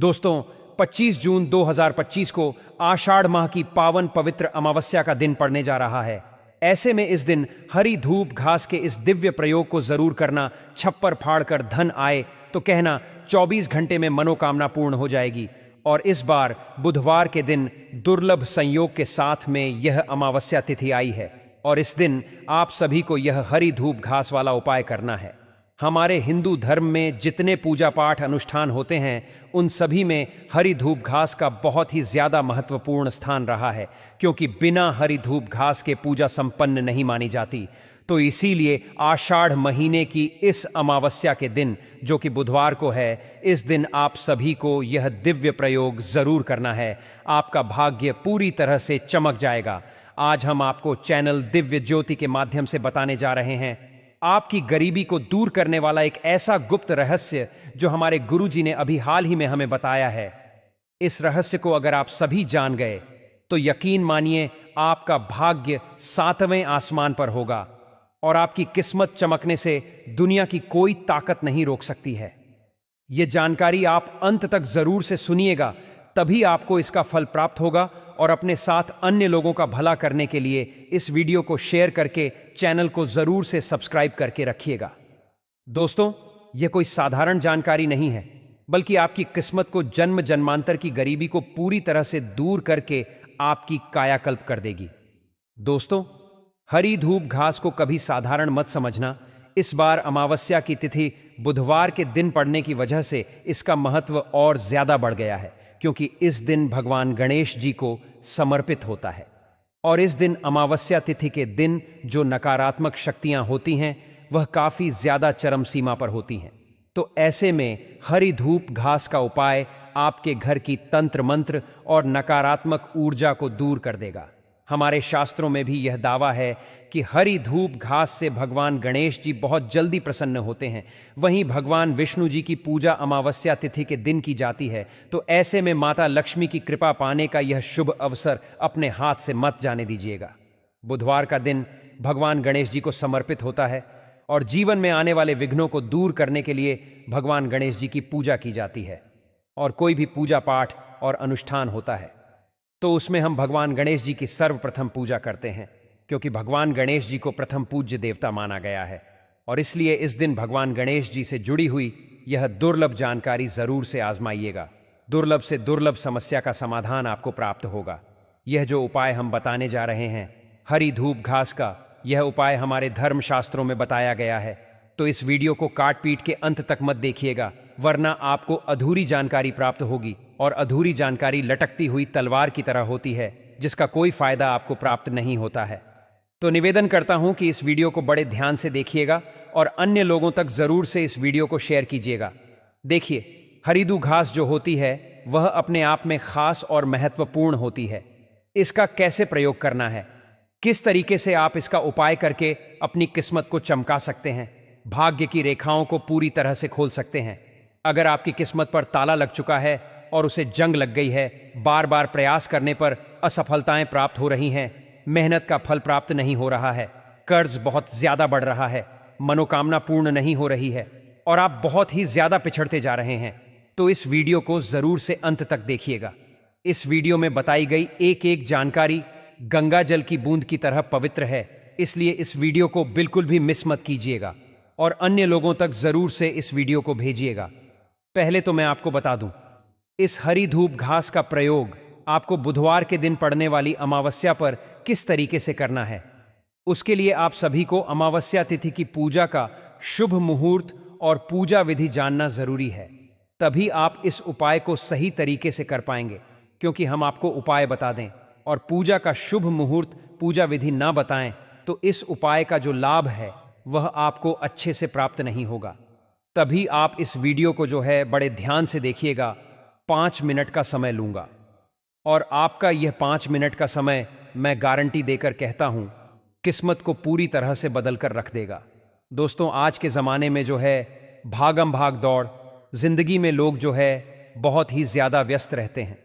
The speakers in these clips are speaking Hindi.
दोस्तों, 25 जून 2025 को आषाढ़ माह की पावन पवित्र अमावस्या का दिन पड़ने जा रहा है। ऐसे में इस दिन हरी धूप घास के इस दिव्य प्रयोग को जरूर करना। छप्पर फाड़कर धन आए तो कहना 24 घंटे में मनोकामना पूर्ण हो जाएगी। और इस बार बुधवार के दिन दुर्लभ संयोग के साथ में यह अमावस्या तिथि आई है और इस दिन आप सभी को यह हरी धूप घास वाला उपाय करना है। हमारे हिंदू धर्म में जितने पूजा पाठ अनुष्ठान होते हैं उन सभी में हरी धूप घास का बहुत ही ज्यादा महत्वपूर्ण स्थान रहा है, क्योंकि बिना हरी धूप घास के पूजा संपन्न नहीं मानी जाती। तो इसीलिए आषाढ़ महीने की इस अमावस्या के दिन, जो कि बुधवार को है, इस दिन आप सभी को यह दिव्य प्रयोग जरूर करना है। आपका भाग्य पूरी तरह से चमक जाएगा। आज हम आपको चैनल दिव्य ज्योति के माध्यम से बताने जा रहे हैं आपकी गरीबी को दूर करने वाला एक ऐसा गुप्त रहस्य जो हमारे गुरुजी ने अभी हाल ही में हमें बताया है। इस रहस्य को अगर आप सभी जान गए तो यकीन मानिए आपका भाग्य 7वें आसमान पर होगा और आपकी किस्मत चमकने से दुनिया की कोई ताकत नहीं रोक सकती है। यह जानकारी आप अंत तक जरूर से सुनिएगा, तभी आपको इसका फल प्राप्त होगा। और अपने साथ अन्य लोगों का भला करने के लिए इस वीडियो को शेयर करके चैनल को जरूर से सब्सक्राइब करके रखिएगा। दोस्तों, यह कोई साधारण जानकारी नहीं है, बल्कि आपकी किस्मत को जन्म जन्मांतर की गरीबी को पूरी तरह से दूर करके आपकी कायाकल्प कर देगी। दोस्तों, हरी धूप घास को कभी साधारण मत समझना। इस बार अमावस्या की तिथि बुधवार के दिन पड़ने की वजह से इसका महत्व और ज्यादा बढ़ गया है, क्योंकि इस दिन भगवान गणेश जी को समर्पित होता है। और इस दिन अमावस्या तिथि के दिन जो नकारात्मक शक्तियां होती हैं वह काफी ज्यादा चरम सीमा पर होती हैं। तो ऐसे में हरी धूप घास का उपाय आपके घर की तंत्र मंत्र और नकारात्मक ऊर्जा को दूर कर देगा। हमारे शास्त्रों में भी यह दावा है कि हरी धूप घास से भगवान गणेश जी बहुत जल्दी प्रसन्न होते हैं। वहीं भगवान विष्णु जी की पूजा अमावस्या तिथि के दिन की जाती है। तो ऐसे में माता लक्ष्मी की कृपा पाने का यह शुभ अवसर अपने हाथ से मत जाने दीजिएगा। बुधवार का दिन भगवान गणेश जी को समर्पित होता है और जीवन में आने वाले विघ्नों को दूर करने के लिए भगवान गणेश जी की पूजा की जाती है। और कोई भी पूजा पाठ और अनुष्ठान होता है तो उसमें हम भगवान गणेश जी की सर्वप्रथम पूजा करते हैं, क्योंकि भगवान गणेश जी को प्रथम पूज्य देवता माना गया है। और इसलिए इस दिन भगवान गणेश जी से जुड़ी हुई यह दुर्लभ जानकारी जरूर से आजमाइएगा। दुर्लभ से दुर्लभ समस्या का समाधान आपको प्राप्त होगा। यह जो उपाय हम बताने जा रहे हैं हरी धूप घास का, यह उपाय हमारे धर्म शास्त्रों में बताया गया है। तो इस वीडियो को काट पीट के अंत तक मत देखिएगा, वरना आपको अधूरी जानकारी प्राप्त होगी और अधूरी जानकारी लटकती हुई तलवार की तरह होती है, जिसका कोई फायदा आपको प्राप्त नहीं होता है। तो निवेदन करता हूं कि इस वीडियो को बड़े ध्यान से देखिएगा और अन्य लोगों तक जरूर से इस वीडियो को शेयर कीजिएगा। देखिए, हरीदू घास जो होती है वह अपने आप में खास और महत्वपूर्ण होती है। इसका कैसे प्रयोग करना है, किस तरीके से आप इसका उपाय करके अपनी किस्मत को चमका सकते हैं, भाग्य की रेखाओं को पूरी तरह से खोल सकते हैं। अगर आपकी किस्मत पर ताला लग चुका है और उसे जंग लग गई है, बार बार प्रयास करने पर असफलताएं प्राप्त हो रही हैं, मेहनत का फल प्राप्त नहीं हो रहा है, कर्ज बहुत ज्यादा बढ़ रहा है, मनोकामना पूर्ण नहीं हो रही है और आप बहुत ही ज्यादा पिछड़ते जा रहे हैं, तो इस वीडियो को जरूर से अंत तक देखिएगा। इस वीडियो में बताई गई एक एक जानकारी गंगा जल की बूंद की तरह पवित्र है, इसलिए इस वीडियो को बिल्कुल भी मिस मत कीजिएगा और अन्य लोगों तक जरूर से इस वीडियो को भेजिएगा। पहले तो मैं आपको बता दूं, इस हरी धूप घास का प्रयोग आपको बुधवार के दिन पड़ने वाली अमावस्या पर किस तरीके से करना है। उसके लिए आप सभी को अमावस्या तिथि की पूजा का शुभ मुहूर्त और पूजा विधि जानना जरूरी है, तभी आप इस उपाय को सही तरीके से कर पाएंगे। क्योंकि हम आपको उपाय बता दें और पूजा का शुभ मुहूर्त पूजा विधि ना बताएं तो इस उपाय का जो लाभ है वह आपको अच्छे से प्राप्त नहीं होगा। तभी आप इस वीडियो को जो है बड़े ध्यान से देखिएगा। 5 मिनट का समय लूंगा और आपका यह 5 मिनट का समय मैं गारंटी देकर कहता हूं किस्मत को पूरी तरह से बदल कर रख देगा। दोस्तों, आज के ज़माने में जो है भागम भाग दौड़ जिंदगी में लोग जो है बहुत ही ज़्यादा व्यस्त रहते हैं,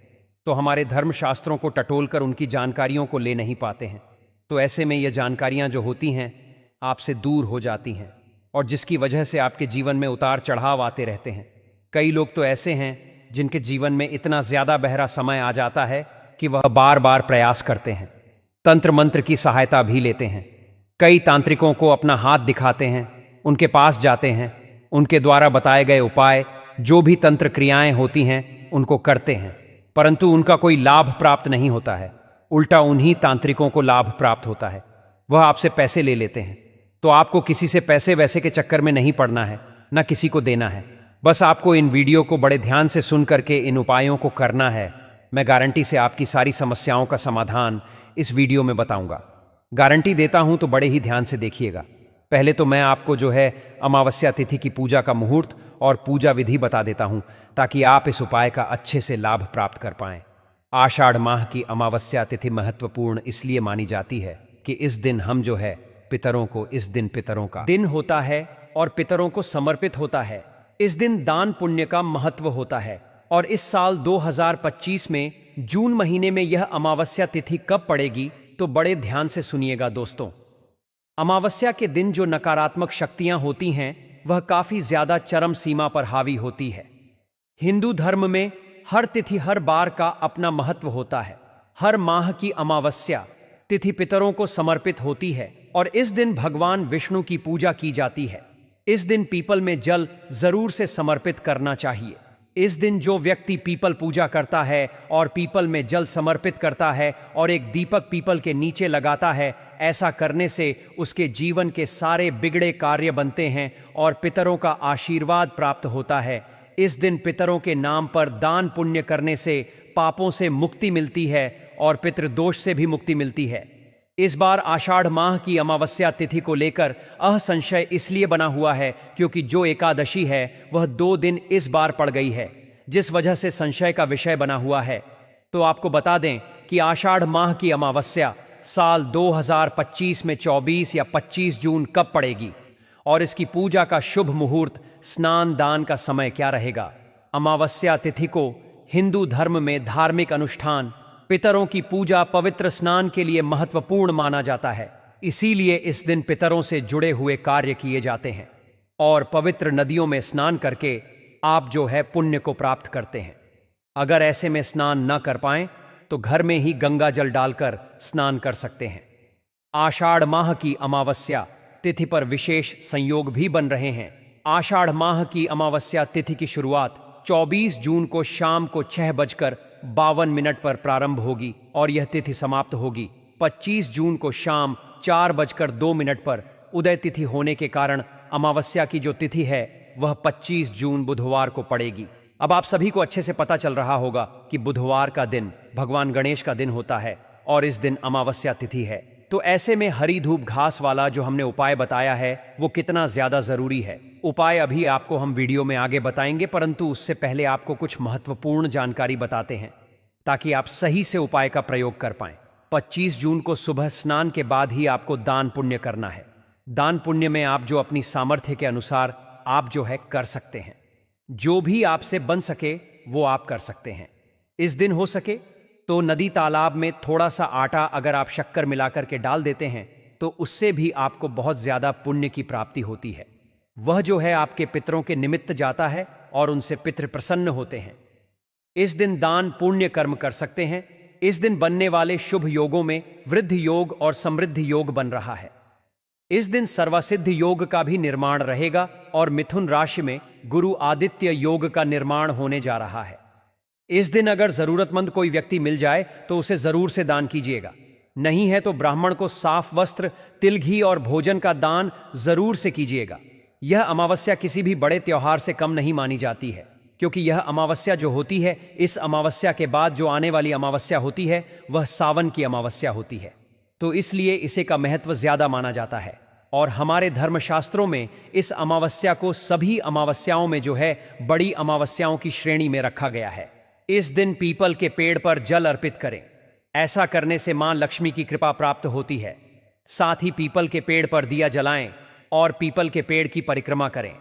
तो हमारे धर्म शास्त्रों को टटोल कर उनकी जानकारियों को ले नहीं पाते हैं। तो ऐसे में ये जानकारियाँ जो होती हैं आपसे दूर हो जाती हैं और जिसकी वजह से आपके जीवन में उतार चढ़ाव आते रहते हैं। कई लोग तो ऐसे हैं जिनके जीवन में इतना ज्यादा बहरा समय आ जाता है कि वह बार बार प्रयास करते हैं, तंत्र मंत्र की सहायता भी लेते हैं, कई तांत्रिकों को अपना हाथ दिखाते हैं, उनके पास जाते हैं, उनके द्वारा बताए गए उपाय जो भी तंत्र क्रियाएं होती हैं उनको करते हैं, परंतु उनका कोई लाभ प्राप्त नहीं होता है। उल्टा उन्हीं तांत्रिकों को लाभ प्राप्त होता है, वह आपसे पैसे ले लेते हैं। तो आपको किसी से पैसे वैसे के चक्कर में नहीं पड़ना है, न किसी को देना है। बस आपको इन वीडियो को बड़े ध्यान से सुन करके इन उपायों को करना है। मैं गारंटी से आपकी सारी समस्याओं का समाधान इस वीडियो में बताऊंगा। गारंटी देता हूं तो बड़े ही ध्यान से देखिएगा। पहले तो मैं आपको जो है अमावस्या तिथि की पूजा का मुहूर्त और पूजा विधि बता देता हूं, ताकि आप इस उपाय का अच्छे से लाभ प्राप्त कर पाएं। आषाढ़ माह की अमावस्या तिथि महत्वपूर्ण इसलिए मानी जाती है कि इस दिन हम जो है पितरों को, इस दिन पितरों का दिन होता है और पितरों को समर्पित होता है। इस दिन दान पुण्य का महत्व होता है। और इस साल 2025 में जून महीने में यह अमावस्या तिथि कब पड़ेगी, तो बड़े ध्यान से सुनिएगा दोस्तों। अमावस्या के दिन जो नकारात्मक शक्तियां होती हैं वह काफी ज्यादा चरम सीमा पर हावी होती है। हिंदू धर्म में हर तिथि, हर बार का अपना महत्व होता है। हर माह की अमावस्या तिथि पितरों को समर्पित होती है और इस दिन भगवान विष्णु की पूजा की जाती है। इस दिन पीपल में जल जरूर से समर्पित करना चाहिए। इस दिन जो व्यक्ति पीपल पूजा करता है और पीपल में जल समर्पित करता है और एक दीपक पीपल के नीचे लगाता है, ऐसा करने से उसके जीवन के सारे बिगड़े कार्य बनते हैं और पितरों का आशीर्वाद प्राप्त होता है। इस दिन पितरों के नाम पर दान पुण्य करने से पापों से मुक्ति मिलती है और पितृदोष से भी मुक्ति मिलती है। इस बार आषाढ़ माह की अमावस्या तिथि को लेकर असंशय इसलिए बना हुआ है क्योंकि जो एकादशी है वह 2 दिन इस बार पड़ गई है, जिस वजह से संशय का विषय बना हुआ है। तो आपको बता दें कि आषाढ़ माह की अमावस्या साल 2025 में 24 या 25 जून कब पड़ेगी और इसकी पूजा का शुभ मुहूर्त, स्नान दान का समय क्या रहेगा। अमावस्या तिथि को हिंदू धर्म में धार्मिक अनुष्ठान, पितरों की पूजा, पवित्र स्नान के लिए महत्वपूर्ण माना जाता है। इसीलिए इस दिन पितरों से जुड़े हुए कार्य किए जाते हैं और पवित्र नदियों में स्नान करके आप जो है पुण्य को प्राप्त करते हैं। अगर ऐसे में स्नान न कर पाएं तो घर में ही गंगा जल डालकर स्नान कर सकते हैं। आषाढ़ माह की अमावस्या तिथि पर विशेष संयोग भी बन रहे हैं। आषाढ़ माह की अमावस्या तिथि की शुरुआत 24 जून को शाम को 6:52 पर प्रारंभ होगी और यह तिथि समाप्त होगी 25 जून को शाम 4:02 पर। उदय तिथि होने के कारण अमावस्या की जो तिथि है वह 25 जून बुधवार को पड़ेगी। अब आप सभी को अच्छे से पता चल रहा होगा कि बुधवार का दिन भगवान गणेश का दिन होता है और इस दिन अमावस्या तिथि है। तो ऐसे में हरी धूप घास वाला जो हमने उपाय बताया है वो कितना ज्यादा जरूरी है। उपाय अभी आपको हम वीडियो में आगे बताएंगे, परंतु उससे पहले आपको कुछ महत्वपूर्ण जानकारी बताते हैं ताकि आप सही से उपाय का प्रयोग कर पाएं। 25 जून को सुबह स्नान के बाद ही आपको दान पुण्य करना है। दान पुण्य में आप जो अपनी सामर्थ्य के अनुसार आप जो है कर सकते हैं, जो भी आपसे बन सके वो आप कर सकते हैं। इस दिन हो सके तो नदी तालाब में थोड़ा सा आटा अगर आप शक्कर मिलाकर के डाल देते हैं तो उससे भी आपको बहुत ज्यादा पुण्य की प्राप्ति होती है। वह जो है आपके पितरों के निमित्त जाता है और उनसे पितृ प्रसन्न होते हैं। इस दिन दान पुण्य कर्म कर सकते हैं। इस दिन बनने वाले शुभ योगों में वृद्धि योग और समृद्धि योग बन रहा है। इस दिन सर्वसिद्ध योग का भी निर्माण रहेगा और मिथुन राशि में गुरु आदित्य योग का निर्माण होने जा रहा है। इस दिन अगर जरूरतमंद कोई व्यक्ति मिल जाए तो उसे जरूर से दान कीजिएगा। नहीं है तो ब्राह्मण को साफ वस्त्र, तिल, घी और भोजन का दान जरूर से कीजिएगा। यह अमावस्या किसी भी बड़े त्योहार से कम नहीं मानी जाती है, क्योंकि यह अमावस्या जो होती है, इस अमावस्या के बाद जो आने वाली अमावस्या होती है वह सावन की अमावस्या होती है। तो इसलिए इसे का महत्व ज्यादा माना जाता है और हमारे धर्मशास्त्रों में इस अमावस्या को सभी अमावस्याओं में जो है बड़ी अमावस्याओं की श्रेणी में रखा गया है। इस दिन पीपल के पेड़ पर जल अर्पित करें। ऐसा करने से मां लक्ष्मी की कृपा प्राप्त होती है। साथ ही पीपल के पेड़ पर दिया जलाएं और पीपल के पेड़ की परिक्रमा करें।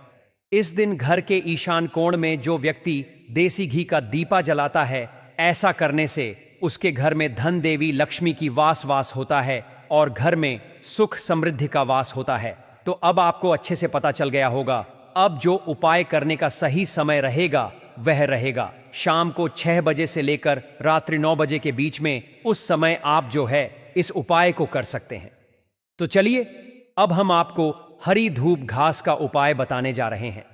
इस दिन घर के ईशान कोण में जो व्यक्ति देसी घी का दीपा जलाता है, ऐसा करने से उसके घर में धन देवी लक्ष्मी की वास होता है और घर में सुख समृद्धि का वास होता है। तो अब आपको अच्छे से पता चल गया होगा अब जो उपाय करने का सही समय रहेगा वह रहेगा शाम को 6 बजे से लेकर रात्रि 9 बजे के बीच में। उस समय आप जो है इस उपाय को कर सकते हैं। तो चलिए अब हम आपको हरी धूप घास का उपाय बताने जा रहे हैं।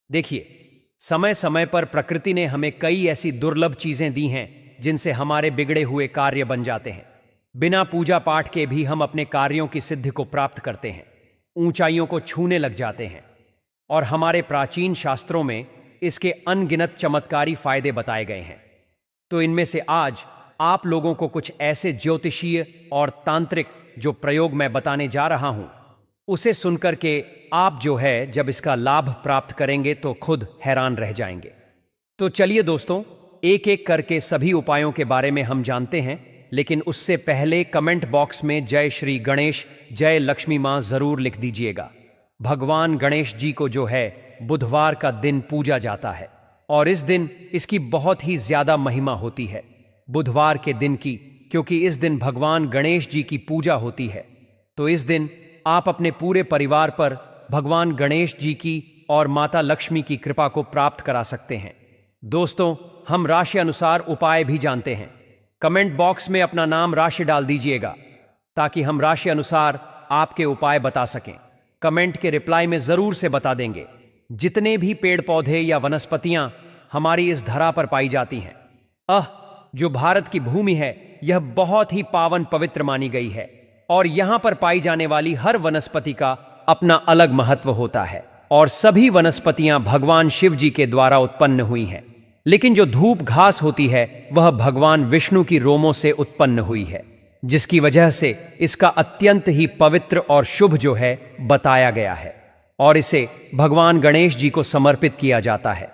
देखिए, समय समय पर प्रकृति ने हमें कई ऐसी दुर्लभ चीजें दी हैं जिनसे हमारे बिगड़े हुए कार्य बन जाते हैं। बिना पूजा पाठ के भी हम अपने कार्यों की सिद्धि को प्राप्त करते हैं, ऊंचाइयों को छूने लग जाते हैं। और हमारे प्राचीन शास्त्रों में इसके अनगिनत चमत्कारी फायदे बताए गए हैं। तो इनमें से आज आप लोगों को कुछ ऐसे ज्योतिषीय और तांत्रिक जो प्रयोग मैं बताने जा रहा हूं, उसे सुनकर के आप जो है जब इसका लाभ प्राप्त करेंगे तो खुद हैरान रह जाएंगे। तो चलिए दोस्तों, एक एक करके सभी उपायों के बारे में हम जानते हैं, लेकिन उससे पहले कमेंट बॉक्स में जय श्री गणेश, जय लक्ष्मी मां जरूर लिख दीजिएगा। भगवान गणेश जी को जो है बुधवार का दिन पूजा जाता है और इस दिन इसकी बहुत ही ज्यादा महिमा होती है बुधवार के दिन की, क्योंकि इस दिन भगवान गणेश जी की पूजा होती है। तो इस दिन आप अपने पूरे परिवार पर भगवान गणेश जी की और माता लक्ष्मी की कृपा को प्राप्त करा सकते हैं। दोस्तों, हम राशि अनुसार उपाय भी जानते हैं। कमेंट बॉक्स में अपना नाम राशि डाल दीजिएगा ताकि हम राशि अनुसार आपके उपाय बता सकें। कमेंट के रिप्लाई में जरूर से बता देंगे। जितने भी पेड़ पौधे या वनस्पतियां हमारी इस धरा पर पाई जाती हैं, जो भारत की भूमि है, यह बहुत ही पावन पवित्र मानी गई है और यहां पर पाई जाने वाली हर वनस्पति का अपना अलग महत्व होता है और सभी वनस्पतियां भगवान शिव जी के द्वारा उत्पन्न हुई हैं। लेकिन जो धूप घास होती है वह भगवान विष्णु की रोमों से उत्पन्न हुई है, जिसकी वजह से इसका अत्यंत ही पवित्र और शुभ जो है बताया गया है और इसे भगवान गणेश जी को समर्पित किया जाता है।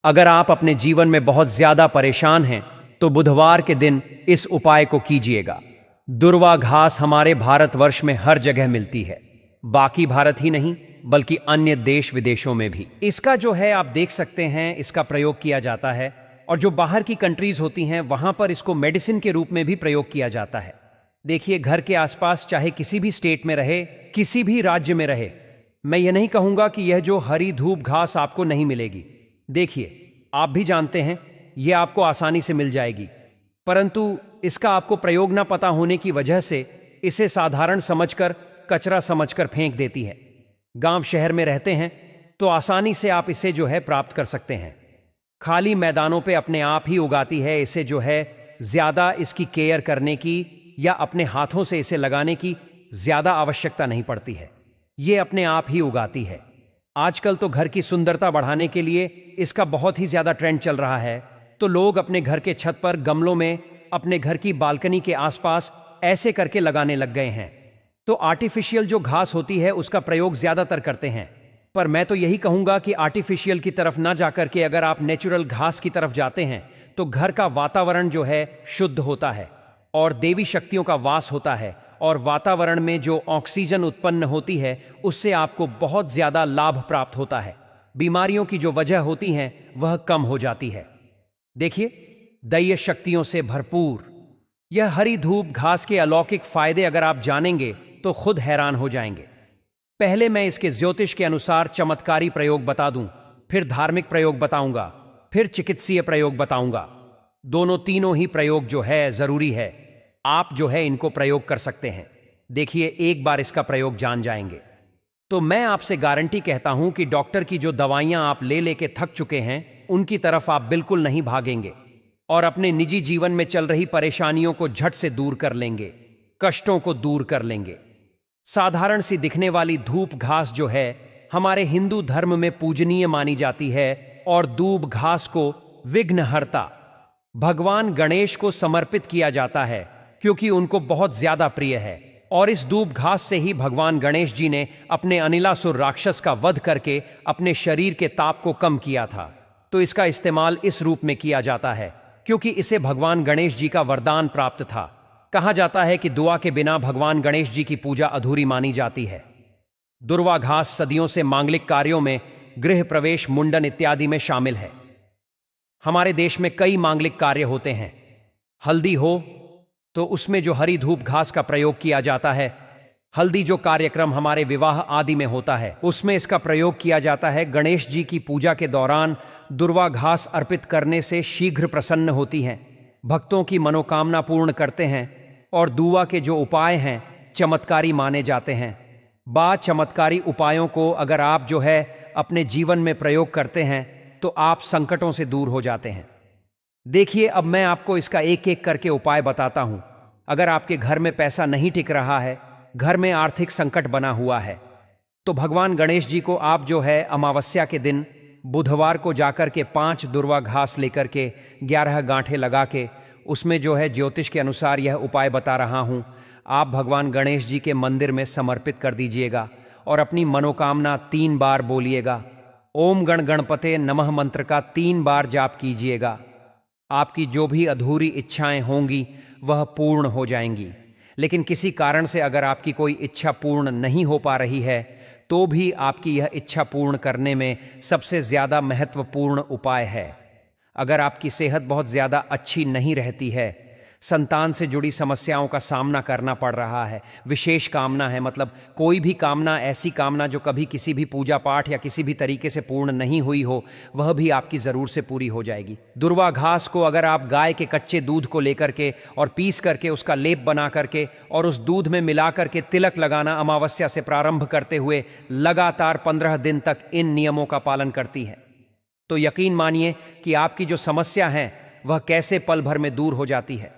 अगर आप अपने जीवन में बहुत ज्यादा परेशान हैं तो बुधवार के दिन इस उपाय को कीजिएगा। दुर्वा घास हमारे भारतवर्ष में हर जगह मिलती है, बाकी भारत ही नहीं बल्कि अन्य देश विदेशों में भी इसका जो है आप देख सकते हैं इसका प्रयोग किया जाता है। और जो बाहर की कंट्रीज होती हैं वहां पर इसको मेडिसिन के रूप में भी प्रयोग किया जाता है। देखिए, घर के आसपास चाहे किसी भी स्टेट में रहे, किसी भी राज्य में रहे, मैं ये नहीं कहूंगा कि यह जो हरी धूप घास आपको नहीं मिलेगी। देखिए, आप भी जानते हैं यह आपको आसानी से मिल जाएगी, परंतु इसका आपको प्रयोग ना पता होने की वजह से इसे साधारण समझकर, कचरा समझकर फेंक देती है। गांव शहर में रहते हैं तो आसानी से आप इसे जो है प्राप्त कर सकते हैं। खाली मैदानों पे अपने आप ही उगाती है। इसे जो है ज्यादा इसकी केयर करने की या अपने हाथों से इसे लगाने की ज्यादा आवश्यकता नहीं पड़ती है, ये अपने आप ही उगाती है। आजकल तो घर की सुंदरता बढ़ाने के लिए इसका बहुत ही ज्यादा ट्रेंड चल रहा है, तो लोग अपने घर के छत पर गमलों में, अपने घर की बालकनी के आसपास ऐसे करके लगाने लग गए हैं। तो आर्टिफिशियल जो घास होती है उसका प्रयोग ज्यादातर करते हैं, पर मैं तो यही कहूंगा कि आर्टिफिशियल की तरफ ना जाकर के अगर आप नेचुरल घास की तरफ जाते हैं तो घर का वातावरण जो है शुद्ध होता है और देवी शक्तियों का वास होता है और वातावरण में जो ऑक्सीजन उत्पन्न होती है उससे आपको बहुत ज्यादा लाभ प्राप्त होता है। बीमारियों की जो वजह होती हैं वह कम हो जाती है। देखिए, दैवीय शक्तियों से भरपूर यह हरी धूप घास के अलौकिक फायदे अगर आप जानेंगे तो खुद हैरान हो जाएंगे। पहले मैं इसके ज्योतिष के अनुसार चमत्कारी प्रयोग बता दूं, फिर धार्मिक प्रयोग बताऊंगा, फिर चिकित्सीय प्रयोग बताऊंगा। दोनों तीनों ही प्रयोग जो है जरूरी है, आप जो है इनको प्रयोग कर सकते हैं। देखिए, एक बार इसका प्रयोग जान जाएंगे तो मैं आपसे गारंटी कहता हूं कि डॉक्टर की जो दवाइयां आप ले लेके थक चुके हैं उनकी तरफ आप बिल्कुल नहीं भागेंगे और अपने निजी जीवन में चल रही परेशानियों को झट से दूर कर लेंगे, कष्टों को दूर कर लेंगे। साधारण सी दिखने वाली धूप घास जो है हमारे हिंदू धर्म में पूजनीय मानी जाती है और धूप घास को विघ्नहर्ता भगवान गणेश को समर्पित किया जाता है क्योंकि उनको बहुत ज्यादा प्रिय है। और इस धूप घास से ही भगवान गणेश जी ने अपने अनिलासुर राक्षस का वध करके अपने शरीर के ताप को कम किया था। तो इसका इस्तेमाल इस रूप में किया जाता है क्योंकि इसे भगवान गणेश जी का वरदान प्राप्त था। कहा जाता है कि दुआ के बिना भगवान गणेश जी की पूजा अधूरी मानी जाती है। दुर्वा घास सदियों से मांगलिक कार्यों में, गृह प्रवेश, मुंडन इत्यादि में शामिल है। हमारे देश में कई मांगलिक कार्य होते हैं। हल्दी हो तो उसमें जो हरी धूप घास का प्रयोग किया जाता है। हल्दी जो कार्यक्रम हमारे विवाह आदि में होता है, उसमें इसका प्रयोग किया जाता है। गणेश जी की पूजा के दौरान दुर्वा घास अर्पित करने से शीघ्र प्रसन्न होती हैं, भक्तों की मनोकामना पूर्ण करते हैं और दुआ के जो उपाय हैं चमत्कारी माने जाते हैं। चमत्कारी उपायों को अगर आप जो है अपने जीवन में प्रयोग करते हैं तो आप संकटों से दूर हो जाते हैं। देखिए, अब मैं आपको इसका एक एक करके उपाय बताता हूं। अगर आपके घर में पैसा नहीं टिक रहा है, घर में आर्थिक संकट बना हुआ है, तो भगवान गणेश जी को आप जो है अमावस्या के दिन बुधवार को जाकर के 5 दुर्वा घास लेकर के 11 गांठें लगा के, उसमें जो है ज्योतिष के अनुसार यह उपाय बता रहा हूं, आप भगवान गणेश जी के मंदिर में समर्पित कर दीजिएगा और अपनी मनोकामना 3 बार बोलिएगा। ओम गण गणपते नमः मंत्र का 3 बार जाप कीजिएगा। आपकी जो भी अधूरी इच्छाएं होंगी वह पूर्ण हो जाएंगी। लेकिन किसी कारण से अगर आपकी कोई इच्छा पूर्ण नहीं हो पा रही है, तो भी आपकी यह इच्छा पूर्ण करने में सबसे ज़्यादा महत्वपूर्ण उपाय है। अगर आपकी सेहत बहुत ज़्यादा अच्छी नहीं रहती है, संतान से जुड़ी समस्याओं का सामना करना पड़ रहा है, विशेष कामना है, मतलब कोई भी कामना, ऐसी कामना जो कभी किसी भी पूजा पाठ या किसी भी तरीके से पूर्ण नहीं हुई हो, वह भी आपकी ज़रूर से पूरी हो जाएगी। दुर्वा घास को अगर आप गाय के कच्चे दूध को लेकर के और पीस करके उसका लेप बना करके और उस दूध में मिला करके तिलक लगाना अमावस्या से प्रारंभ करते हुए लगातार 15 दिन तक इन नियमों का पालन करती है, तो यकीन मानिए कि आपकी जो समस्या है वह कैसे पल भर में दूर हो जाती है।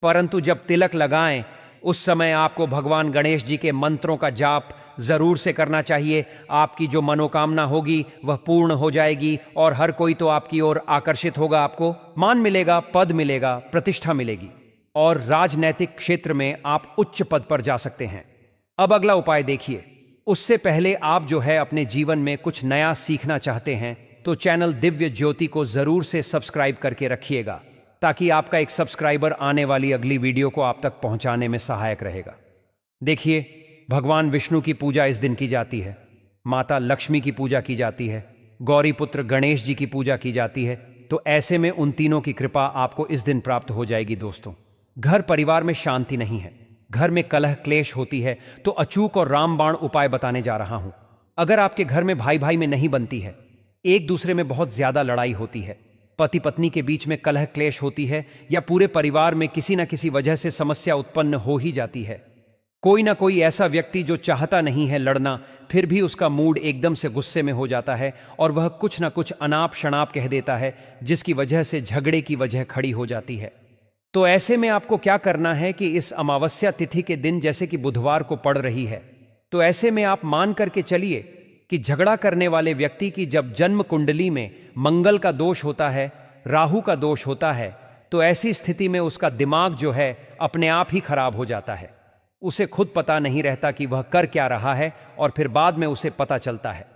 परंतु जब तिलक लगाएं, उस समय आपको भगवान गणेश जी के मंत्रों का जाप जरूर से करना चाहिए। आपकी जो मनोकामना होगी वह पूर्ण हो जाएगी और हर कोई तो आपकी ओर आकर्षित होगा, आपको मान मिलेगा, पद मिलेगा, प्रतिष्ठा मिलेगी और राजनैतिक क्षेत्र में आप उच्च पद पर जा सकते हैं। अब अगला उपाय देखिए। उससे पहले आप जो है अपने जीवन में कुछ नया सीखना चाहते हैं तो चैनल दिव्य ज्योति को जरूर से सब्सक्राइब करके रखिएगा, ताकि आपका एक सब्सक्राइबर आने वाली अगली वीडियो को आप तक पहुंचाने में सहायक रहेगा। देखिए, भगवान विष्णु की पूजा इस दिन की जाती है, माता लक्ष्मी की पूजा की जाती है, गौरी पुत्र गणेश जी की पूजा की जाती है। तो ऐसे में उन तीनों की कृपा आपको इस दिन प्राप्त हो जाएगी। दोस्तों, घर परिवार में शांति नहीं है, घर में कलह क्लेश होती है, तो अचूक और रामबाण उपाय बताने जा रहा हूं। अगर आपके घर में भाई भाई में नहीं बनती है, एक दूसरे में बहुत ज्यादा लड़ाई होती है, पति पत्नी के बीच में कलह क्लेश होती है, या पूरे परिवार में किसी न किसी वजह से समस्या उत्पन्न हो ही जाती है, कोई ना कोई ऐसा व्यक्ति जो चाहता नहीं है लड़ना, फिर भी उसका मूड एकदम से गुस्से में हो जाता है और वह कुछ ना कुछ अनाप शनाप कह देता है, जिसकी वजह से झगड़े की वजह खड़ी हो जाती है। तो ऐसे में आपको क्या करना है कि इस अमावस्या तिथि के दिन, जैसे कि बुधवार को पड़ रही है, तो ऐसे में आप मान करके चलिए कि झगड़ा करने वाले व्यक्ति की जब जन्म कुंडली में मंगल का दोष होता है, राहु का दोष होता है, तो ऐसी स्थिति में उसका दिमाग जो है अपने आप ही खराब हो जाता है। उसे खुद पता नहीं रहता कि वह कर क्या रहा है और फिर बाद में उसे पता चलता है।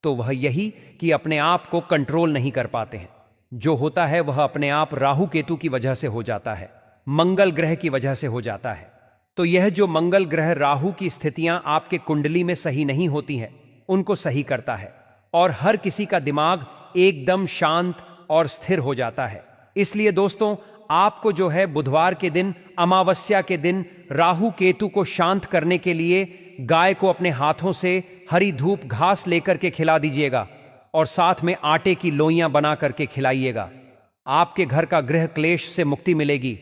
तो वह यही कि अपने आप को कंट्रोल नहीं कर पाते हैं। जो होता है वह अपने आप राहु केतु की वजह से हो जाता है, मंगल ग्रह की वजह से हो जाता है। तो यह जो मंगल ग्रह राहु की स्थितियां आपके कुंडली में सही नहीं होती हैं, उनको सही करता है और हर किसी का दिमाग एकदम शांत और स्थिर हो जाता है। इसलिए दोस्तों, आपको जो है बुधवार के दिन, अमावस्या के दिन, राहु केतु को शांत करने के लिए गाय को अपने हाथों से हरी धूप घास लेकर के खिला दीजिएगा और साथ में आटे की लोइयां बना करके खिलाइएगा। आपके घर का गृह क्लेश से मुक्ति मिलेगी,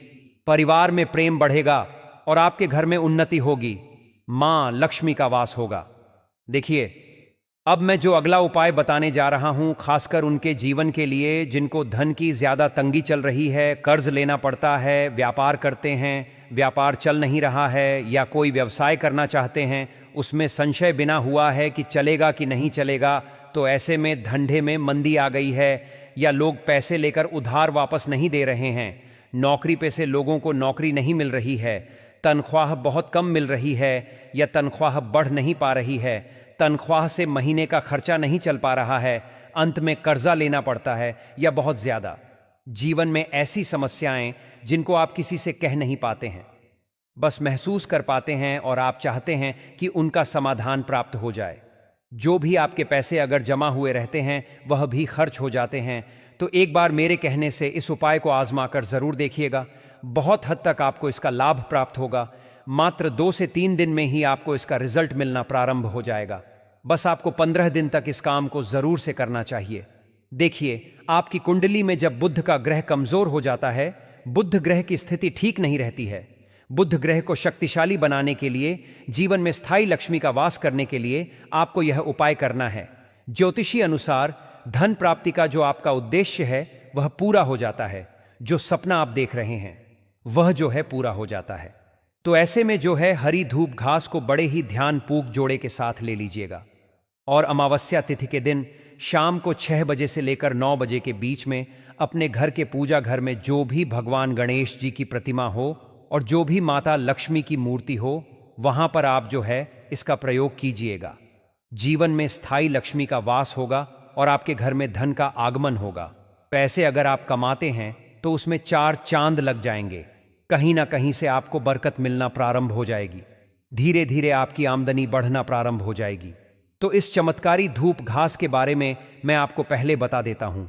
परिवार में प्रेम बढ़ेगा और आपके घर में उन्नति होगी, मां लक्ष्मी का वास होगा। देखिए, अब मैं जो अगला उपाय बताने जा रहा हूं, खासकर उनके जीवन के लिए जिनको धन की ज्यादा तंगी चल रही है, कर्ज लेना पड़ता है, व्यापार करते हैं, व्यापार चल नहीं रहा है, या कोई व्यवसाय करना चाहते हैं, उसमें संशय बिना हुआ है कि चलेगा कि नहीं चलेगा। तो ऐसे में धंधे में मंदी आ गई है, या लोग पैसे लेकर उधार वापस नहीं दे रहे हैं, नौकरी पे से लोगों को नौकरी नहीं मिल रही है, तनख्वाह बहुत कम मिल रही है या तनख्वाह बढ़ नहीं पा रही है, तनख्वाह से महीने का खर्चा नहीं चल पा रहा है, अंत में कर्जा लेना पड़ता है, या बहुत ज्यादा जीवन में ऐसी समस्याएं जिनको आप किसी से कह नहीं पाते हैं, बस महसूस कर पाते हैं और आप चाहते हैं कि उनका समाधान प्राप्त हो जाए। जो भी आपके पैसे अगर जमा हुए रहते हैं वह भी खर्च हो जाते हैं, तो एक बार मेरे कहने से इस उपाय को आजमा कर जरूर देखिएगा। बहुत हद तक आपको इसका लाभ प्राप्त होगा। मात्र 2 से 3 दिन में ही आपको इसका रिजल्ट मिलना प्रारंभ हो जाएगा। बस आपको 15 दिन तक इस काम को जरूर से करना चाहिए। देखिए, आपकी कुंडली में जब बुध का ग्रह कमजोर हो जाता है, बुध ग्रह की स्थिति ठीक नहीं रहती है। बुध ग्रह को शक्तिशाली बनाने के लिए, जीवन में स्थायी लक्ष्मी का वास करने के लिए आपको यह उपाय करना है। ज्योतिषी अनुसार धन प्राप्ति का जो आपका उद्देश्य है वह पूरा हो जाता है। जो सपना आप देख रहे हैं वह जो है पूरा हो जाता है। तो ऐसे में जो है हरी धूप घास को बड़े ही ध्यान पूर्वक जोड़े के साथ ले लीजिएगा। और अमावस्या तिथि के दिन शाम को 6 बजे से लेकर 9 बजे के बीच में अपने घर के पूजा घर में जो भी भगवान गणेश जी की प्रतिमा हो और जो भी माता लक्ष्मी की मूर्ति हो, वहां पर आप जो है इसका प्रयोग कीजिएगा। जीवन में स्थायी लक्ष्मी का वास होगा और आपके घर में धन का आगमन होगा। पैसे अगर आप कमाते हैं तो उसमें 4 चांद लग जाएंगे। कहीं ना कहीं से आपको बरकत मिलना प्रारंभ हो जाएगी। धीरे धीरे आपकी आमदनी बढ़ना प्रारंभ हो जाएगी। तो इस चमत्कारी धूप घास के बारे में मैं आपको पहले बता देता हूं।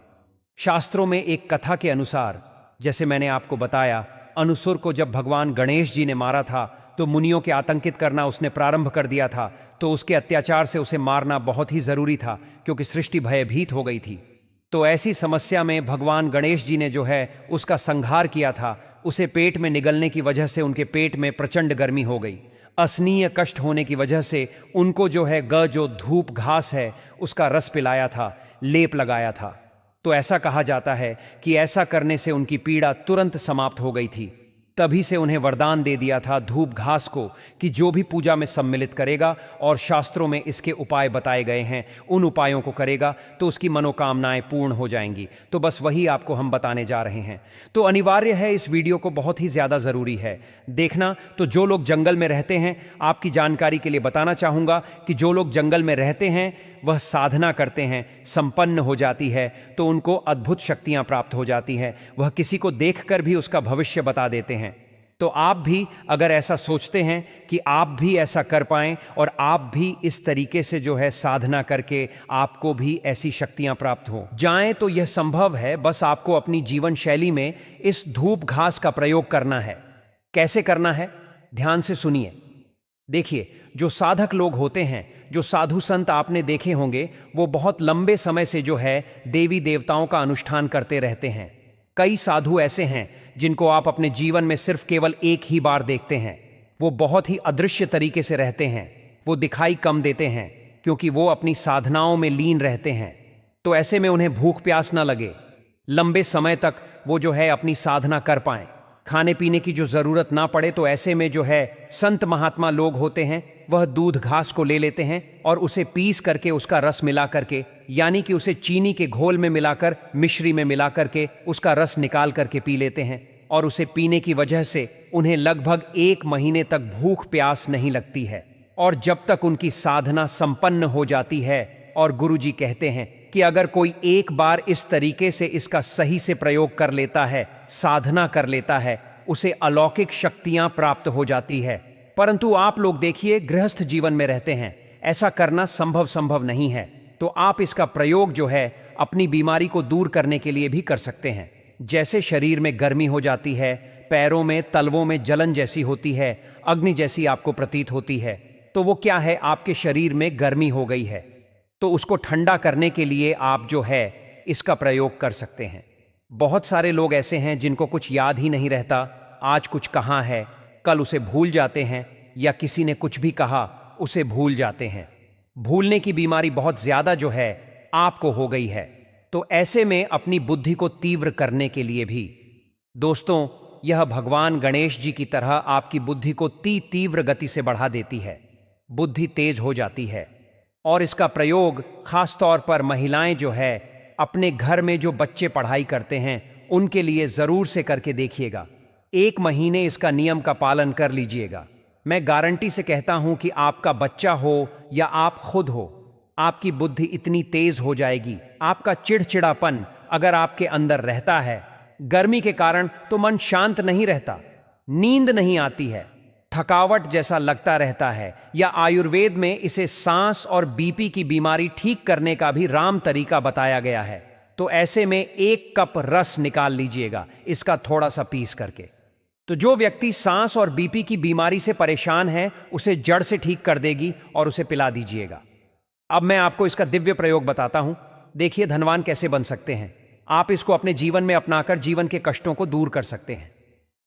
शास्त्रों में एक कथा के अनुसार, जैसे मैंने आपको बताया, अनुसुर को जब भगवान गणेश जी ने मारा था तो मुनियों के आतंकित करना उसने प्रारंभ कर दिया था। तो उसके अत्याचार से उसे मारना बहुत ही जरूरी था, क्योंकि सृष्टि भयभीत हो गई थी। तो ऐसी समस्या में भगवान गणेश जी ने जो है उसका संहार किया था। उसे पेट में निगलने की वजह से उनके पेट में प्रचंड गर्मी हो गई। असनीय कष्ट होने की वजह से उनको जो है जो धूप घास है उसका रस पिलाया था, लेप लगाया था। तो ऐसा कहा जाता है कि ऐसा करने से उनकी पीड़ा तुरंत समाप्त हो गई थी। तभी से उन्हें वरदान दे दिया था धूप घास को कि जो भी पूजा में सम्मिलित करेगा और शास्त्रों में इसके उपाय बताए गए हैं उन उपायों को करेगा तो उसकी मनोकामनाएं पूर्ण हो जाएंगी। तो बस वही आपको हम बताने जा रहे हैं। तो अनिवार्य है, इस वीडियो को बहुत ही ज़्यादा ज़रूरी है देखना। तो जो लोग जंगल में रहते हैं, आपकी जानकारी के लिए बताना चाहूँगा कि जो लोग जंगल में रहते हैं वह साधना करते हैं, संपन्न हो जाती है तो उनको अद्भुत शक्तियां प्राप्त हो जाती हैं। वह किसी को देखकर भी उसका भविष्य बता देते हैं। तो आप भी अगर ऐसा सोचते हैं कि आप भी ऐसा कर पाएं और आप भी इस तरीके से जो है साधना करके आपको भी ऐसी शक्तियां प्राप्त हो जाएं, तो यह संभव है। बस आपको अपनी जीवन शैली में इस धूप घास का प्रयोग करना है। कैसे करना है, ध्यान से सुनिए। देखिए, जो साधक लोग होते हैं, जो साधु संत आपने देखे होंगे, वो बहुत लंबे समय से जो है देवी देवताओं का अनुष्ठान करते रहते हैं। कई साधु ऐसे हैं जिनको आप अपने जीवन में सिर्फ केवल एक ही बार देखते हैं। वो बहुत ही अदृश्य तरीके से रहते हैं, वो दिखाई कम देते हैं क्योंकि वो अपनी साधनाओं में लीन रहते हैं। तो ऐसे में उन्हें भूख प्यास ना लगे, लंबे समय तक वो जो है अपनी साधना कर पाएं, खाने पीने की जो जरूरत ना पड़े। तो ऐसे में जो है संत महात्मा लोग होते हैं, वह दूध घास को ले लेते हैं और उसे पीस करके उसका रस मिला करके, यानी कि उसे चीनी के घोल में मिलाकर, मिश्री में मिला करके उसका रस निकाल करके पी लेते हैं। और उसे पीने की वजह से उन्हें लगभग 1 महीने तक भूख प्यास नहीं लगती है। और जब तक उनकी साधना संपन्न हो जाती है, और गुरुजी कहते हैं कि अगर कोई एक बार इस तरीके से इसका सही से प्रयोग कर लेता है, साधना कर लेता है, उसे अलौकिक शक्तियां प्राप्त हो जाती है। परंतु आप लोग देखिए, गृहस्थ जीवन में रहते हैं, ऐसा करना संभव नहीं है। तो आप इसका प्रयोग जो है अपनी बीमारी को दूर करने के लिए भी कर सकते हैं। जैसे शरीर में गर्मी हो जाती है, पैरों में तलवों में जलन जैसी होती है, अग्नि जैसी आपको प्रतीत होती है, तो वो क्या है, आपके शरीर में गर्मी हो गई है। तो उसको ठंडा करने के लिए आप जो है इसका प्रयोग कर सकते हैं। बहुत सारे लोग ऐसे हैं जिनको कुछ याद ही नहीं रहता, आज कुछ कहाँ है, कल उसे भूल जाते हैं, या किसी ने कुछ भी कहा उसे भूल जाते हैं। भूलने की बीमारी बहुत ज्यादा जो है आपको हो गई है। तो ऐसे में अपनी बुद्धि को तीव्र करने के लिए भी दोस्तों, यह भगवान गणेश जी की तरह आपकी बुद्धि को तीव्र गति से बढ़ा देती है। बुद्धि तेज हो जाती है। और इसका प्रयोग खास तौर पर महिलाएं जो है अपने घर में जो बच्चे पढ़ाई करते हैं उनके लिए जरूर से करके देखिएगा। 1 महीने इसका नियम का पालन कर लीजिएगा। मैं गारंटी से कहता हूं कि आपका बच्चा हो या आप खुद हो, आपकी बुद्धि इतनी तेज हो जाएगी। आपका चिड़चिड़ापन अगर आपके अंदर रहता है गर्मी के कारण, तो मन शांत नहीं रहता, नींद नहीं आती है, थकावट जैसा लगता रहता है, या आयुर्वेद में इसे सांस और बीपी की बीमारी ठीक करने का भी राम तरीका बताया गया है। तो ऐसे में 1 कप रस निकाल लीजिएगा इसका, थोड़ा सा पीस करके तो जो व्यक्ति सांस और बीपी की बीमारी से परेशान है उसे जड़ से ठीक कर देगी और उसे पिला दीजिएगा। अब मैं आपको इसका दिव्य प्रयोग बताता हूं। देखिए धनवान कैसे बन सकते हैं। आप इसको अपने जीवन में अपनाकर जीवन के कष्टों को दूर कर सकते हैं।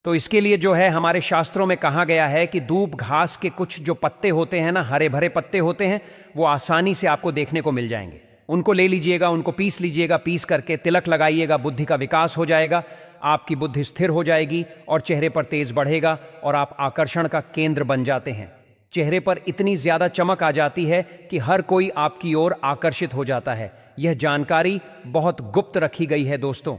तो इसके लिए जो है हमारे शास्त्रों में कहा गया है कि दूब घास के कुछ जो पत्ते होते हैं ना, हरे भरे पत्ते होते हैं, वो आसानी से आपको देखने को मिल जाएंगे। उनको ले लीजिएगा, उनको पीस लीजिएगा, पीस करके तिलक लगाइएगा, बुद्धि का विकास हो जाएगा, आपकी बुद्धि स्थिर हो जाएगी और चेहरे पर तेज बढ़ेगा और आप आकर्षण का केंद्र बन जाते हैं। चेहरे पर इतनी ज्यादा चमक आ जाती है कि हर कोई आपकी ओर आकर्षित हो जाता है। यह जानकारी बहुत गुप्त रखी गई है दोस्तों,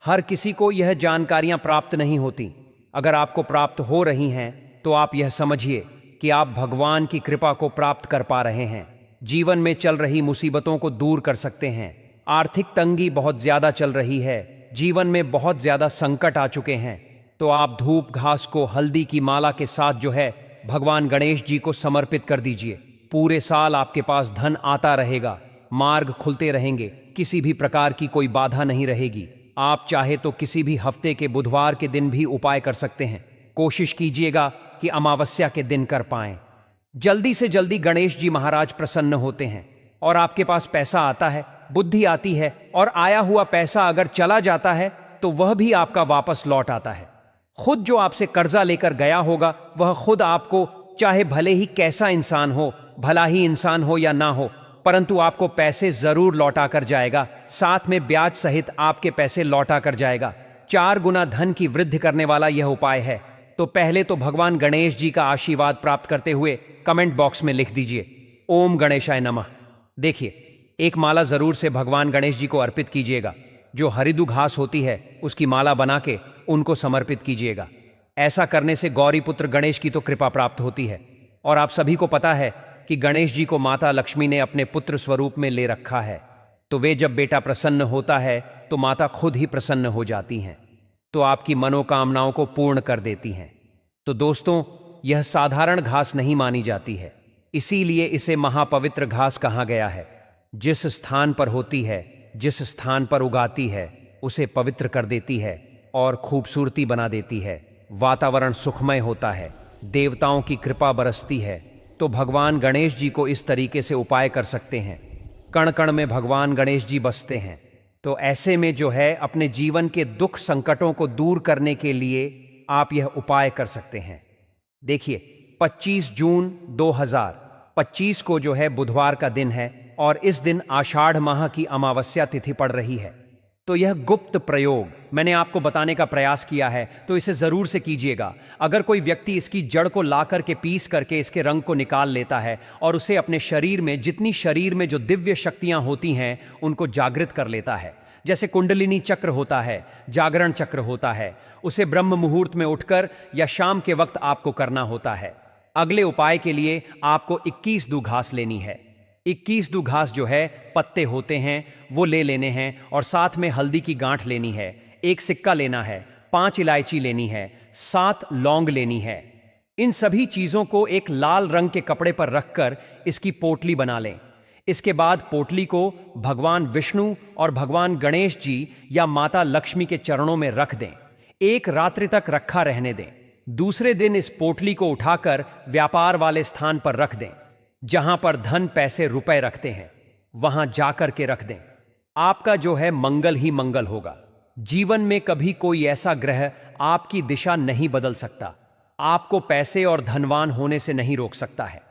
हर किसी को यह जानकारियां प्राप्त नहीं होती। अगर आपको प्राप्त हो रही हैं तो आप यह समझिए कि आप भगवान की कृपा को प्राप्त कर पा रहे हैं। जीवन में चल रही मुसीबतों को दूर कर सकते हैं। आर्थिक तंगी बहुत ज्यादा चल रही है, जीवन में बहुत ज्यादा संकट आ चुके हैं, तो आप धूप घास को हल्दी की माला के साथ जो है भगवान गणेश जी को समर्पित कर दीजिए। पूरे साल आपके पास धन आता रहेगा, मार्ग खुलते रहेंगे, किसी भी प्रकार की कोई बाधा नहीं रहेगी। आप चाहे तो किसी भी हफ्ते के बुधवार के दिन भी उपाय कर सकते हैं। कोशिश कीजिएगा कि अमावस्या के दिन कर पाएं। जल्दी से जल्दी गणेश जी महाराज प्रसन्न होते हैं और आपके पास पैसा आता है, बुद्धि आती है, और आया हुआ पैसा अगर चला जाता है तो वह भी आपका वापस लौट आता है। खुद जो आपसे कर्जा लेकर गया होगा वह खुद आपको, चाहे भले ही कैसा इंसान हो, भला ही इंसान हो या ना हो, परंतु आपको पैसे जरूर लौटा कर जाएगा, साथ में ब्याज सहित आपके पैसे लौटा कर जाएगा। 4 गुना धन की वृद्धि करने वाला यह उपाय है। तो पहले तो भगवान गणेश जी का आशीर्वाद प्राप्त करते हुए कमेंट बॉक्स में लिख दीजिए ओम गणेशाय नमः। देखिए एक माला जरूर से भगवान गणेश जी को अर्पित कीजिएगा। जो हरिदु घास होती है उसकी माला बना के उनको समर्पित कीजिएगा। ऐसा करने से गौरी पुत्र गणेश की तो कृपा प्राप्त होती है। और आप सभी को पता है कि गणेश जी को माता लक्ष्मी ने अपने पुत्र स्वरूप में ले रखा है, तो वे जब बेटा प्रसन्न होता है तो माता खुद ही प्रसन्न हो जाती हैं, तो आपकी मनोकामनाओं को पूर्ण कर देती हैं। तो दोस्तों यह साधारण घास नहीं मानी जाती है, इसीलिए इसे महापवित्र घास कहा गया है। जिस स्थान पर होती है, जिस स्थान पर उगाती है, उसे पवित्र कर देती है और खूबसूरती बना देती है। वातावरण सुखमय होता है, देवताओं की कृपा बरसती है। तो भगवान गणेश जी को इस तरीके से उपाय कर सकते हैं। कण कण में भगवान गणेश जी बसते हैं। तो ऐसे में जो है अपने जीवन के दुख संकटों को दूर करने के लिए आप यह उपाय कर सकते हैं। देखिए 25 जून 2025 को जो है बुधवार का दिन है और इस दिन आषाढ़ माह की अमावस्या तिथि पड़ रही है। तो यह गुप्त प्रयोग मैंने आपको बताने का प्रयास किया है, तो इसे जरूर से कीजिएगा। अगर कोई व्यक्ति इसकी जड़ को ला करके पीस करके इसके रंग को निकाल लेता है और उसे अपने शरीर में, जितनी शरीर में जो दिव्य शक्तियां होती हैं उनको जागृत कर लेता है, जैसे कुंडलिनी चक्र होता है, जागरण चक्र होता है, उसे ब्रह्म मुहूर्त में उठकर या शाम के वक्त आपको करना होता है। अगले उपाय के लिए आपको 21 दू घास लेनी है। 21 दू घास जो है पत्ते होते हैं वो ले लेने हैं और साथ में हल्दी की गांठ लेनी है, 1 सिक्का लेना है, 5 इलायची लेनी है, 7 लौंग लेनी है। इन सभी चीजों को एक लाल रंग के कपड़े पर रखकर इसकी पोटली बना लें। इसके बाद पोटली को भगवान विष्णु और भगवान गणेश जी या माता लक्ष्मी के चरणों में रख दें। 1 रात्रि तक रखा रहने दें। दूसरे दिन इस पोटली को उठाकर व्यापार वाले स्थान पर रख दें, जहां पर धन पैसे रुपए रखते हैं, वहां जाकर के रख दें। आपका जो है मंगल ही मंगल होगा। जीवन में कभी कोई ऐसा ग्रह आपकी दिशा नहीं बदल सकता, आपको पैसे और धनवान होने से नहीं रोक सकता है।